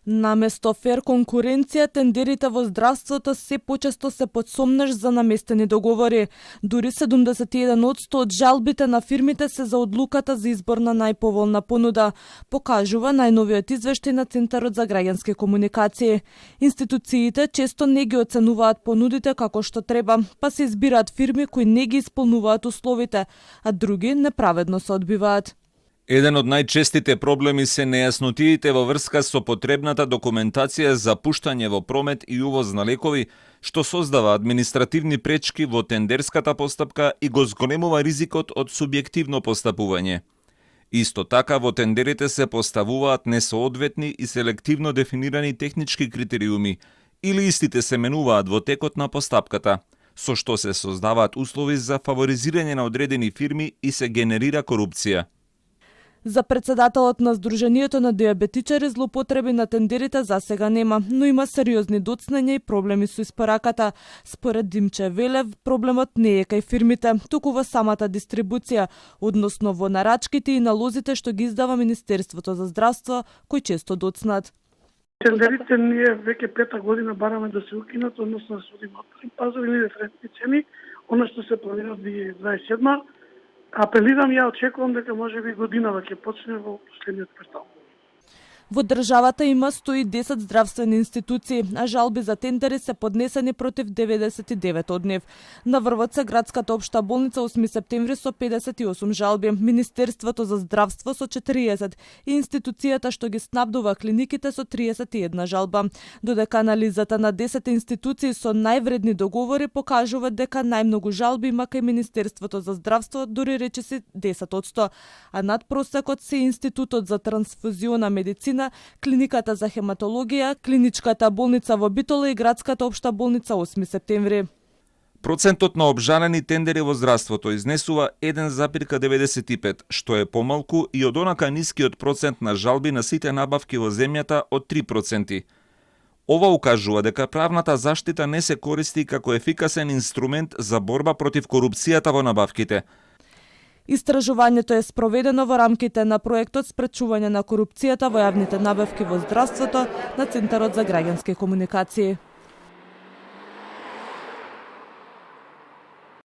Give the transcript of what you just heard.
Наместо фер конкуренција, тендерите во здравството се почесто се под сомнеж за наместени договори. Дури 71% од жалбите на фирмите се за одлуката за избор на најповолна понуда, покажува најновиот извештај на Центарот за граѓански комуникации. Институциите често не ги оценуваат понудите како што треба, па се избираат фирми кои не ги исполнуваат условите, а други неправедно се одбиваат. Еден од најчестите проблеми се нејаснотиите во врска со потребната документација за пуштање во промет и увоз на лекови, што создава административни пречки во тендерската постапка и го зголемува ризикот од субјективно постапување. Исто така во тендерите се поставуваат несоодветни и селективно дефинирани технички критериуми или истите се менуваат во текот на постапката, со што се создаваат услови за фаворизирање на одредени фирми и се генерира корупција. За председателот на Сдруженијето на диабетичари злоупотреби на тендерите засега нема, но има сериозни доцнења и проблеми со испораката. Според Димче Велев, проблемот не е кај фирмите, туку во самата дистрибуција, односно во нарачките и налозите што ги издава Министерството за здравство, кои често доцнат. Тендерите ние веќе 5-та година бараме да се укинат, односно да се одимат пазарни референтни цени, она што се планира 2027. Апелирам, ја очекувам дека можеби годинава ќе почне во последниот квартал. Во државата има 110 здравствени институции, а жалби за тендери се поднесени против 99 од нив. На врвот се градската општа болница 8 септември со 58 жалби, Министерството за здравство со 40 и институцијата што ги снабдува клиниките со 31 жалба. Додека анализата на 10 институции со највредни договори покажува дека најмногу жалби има кај Министерството за здравство, дури речиси 10%, а над просекот се Институтот за трансфузиона медицина, Клиниката за хематологија, Клиничката болница во Битола и Градската општа болница 8 септември. Процентот на обжалени тендери во здравството изнесува 1,95, што е помалку и од онака нискиот процент на жалби на сите набавки во земјата од 3%. Ова укажува дека правната заштита не се користи како ефикасен инструмент за борба против корупцијата во набавките. Истражувањето е спроведено во рамките на проектот Спречување на корупцијата во јавните набавки во здравството на Центарот за граѓански комуникации.